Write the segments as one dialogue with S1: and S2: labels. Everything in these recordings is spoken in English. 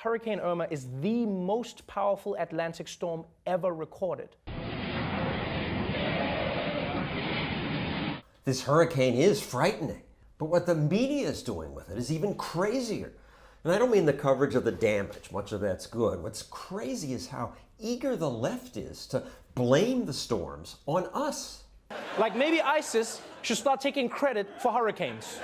S1: Hurricane Irma is the most powerful Atlantic storm ever recorded.
S2: This hurricane is frightening, but what the media is doing with it is even crazier. And I don't mean the coverage of the damage, much of that's good. What's crazy is how eager the left is to blame the storms on us.
S1: Like maybe ISIS should start taking credit for hurricanes.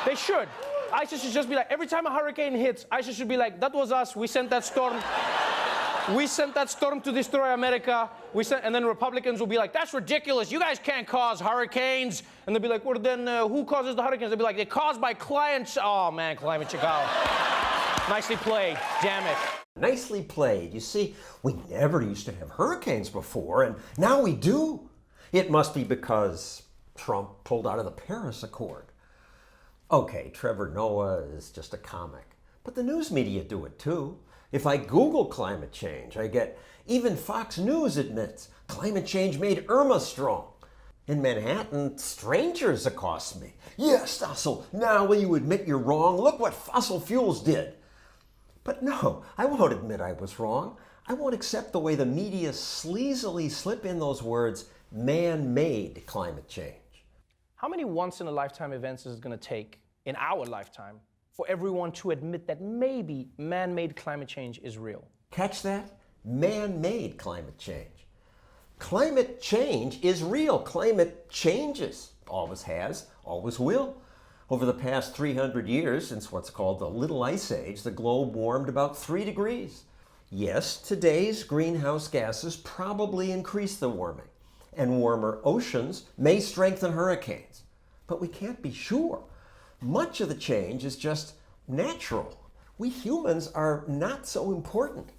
S1: They should. ISIS should just be like, every time a hurricane hits, ISIS should be like, that was us, we sent that storm. We sent that storm to destroy America. And then Republicans will be like, that's ridiculous. You guys can't cause hurricanes. And they'll be like, well, then who causes the hurricanes? They'll be like, they're caused by climate. Oh, man, climate Chicago. Nicely played. Damn it.
S2: Nicely played. You see, we never used to have hurricanes before, and now we do. It must be because Trump pulled out of the Paris Accord. Okay, Trevor Noah is just a comic, but the news media do it too. If I Google climate change, I get even Fox News admits climate change made Irma strong. In Manhattan, strangers accost me. Yes, Stossel, now will you admit you're wrong? Look what fossil fuels did. But no, I won't admit I was wrong. I won't accept the way the media sleazily slip in those words, man-made climate change.
S1: How many once-in-a-lifetime events is it going to take in our lifetime for everyone to admit that maybe man-made climate change is real?
S2: Catch that? Man-made climate change. Climate change is real. Climate changes. Always has, always will. Over the past 300 years, since what's called the Little Ice Age, the globe warmed about 3 degrees. Yes, today's greenhouse gases probably increase the warming, and warmer oceans may strengthen hurricanes. But we can't be sure. Much of the change is just natural. We humans are not so important.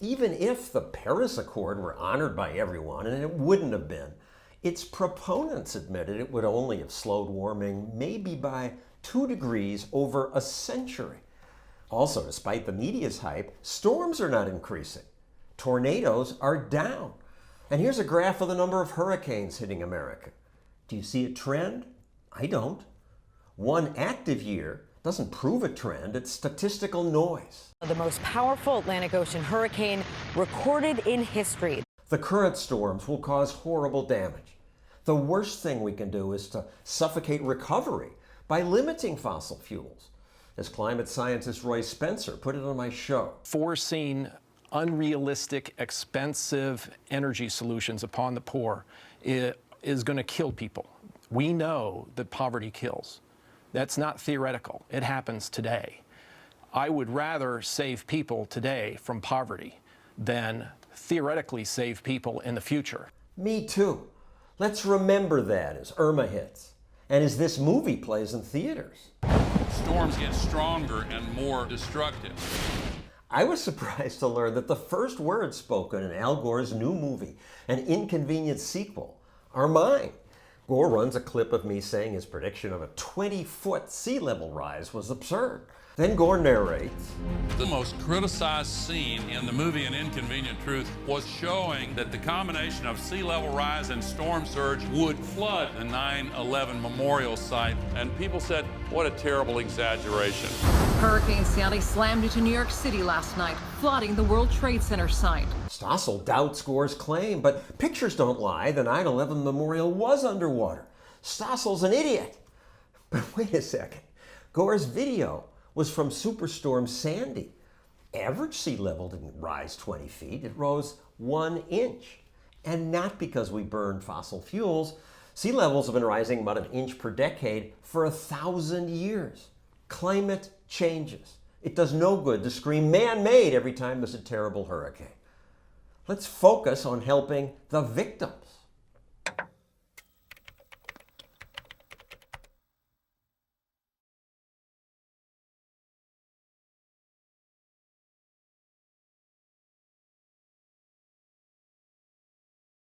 S2: Even if the Paris Accord were honored by everyone, and it wouldn't have been, its proponents admitted it would only have slowed warming maybe by 2 degrees over a century. Also, despite the media's hype, storms are not increasing. Tornadoes are down. And here's a graph of the number of hurricanes hitting America. Do you see a trend? I don't. One active year doesn't prove a trend, it's statistical noise.
S3: The most powerful Atlantic Ocean hurricane recorded in history.
S2: The current storms will cause horrible damage. The worst thing we can do is to suffocate recovery by limiting fossil fuels. As climate scientist Roy Spencer put it on my show.
S4: Forcing unrealistic, expensive energy solutions upon the poor is going to kill people. We know that poverty kills. That's not theoretical. It happens today. I would rather save people today from poverty than theoretically save people in the future.
S2: Me too. Let's remember that as Irma hits and as this movie plays in theaters.
S5: Storms get stronger and more destructive.
S2: I was surprised to learn that the first words spoken in Al Gore's new movie, An Inconvenient Sequel, are mine. Gore runs a clip of me saying his prediction of a 20-foot sea level rise was absurd. Then Gore narrates,
S5: The most criticized scene in the movie An Inconvenient Truth was showing that the combination of sea level rise and storm surge would flood the 9/11 memorial site. And people said, what a terrible exaggeration.
S6: Hurricane Sandy slammed into New York City last night, flooding the World Trade Center site.
S2: Stossel doubts Gore's claim, but pictures don't lie. The 9/11 memorial was underwater. Stossel's an idiot. But wait a second. Gore's video was from Superstorm Sandy. Average sea level didn't rise 20 feet. It rose 1 inch. And not because we burned fossil fuels. Sea levels have been rising about 1 inch per decade for 1,000 years. Climate changes. It does no good to scream man-made every time there's a terrible hurricane. Let's focus on helping the victims.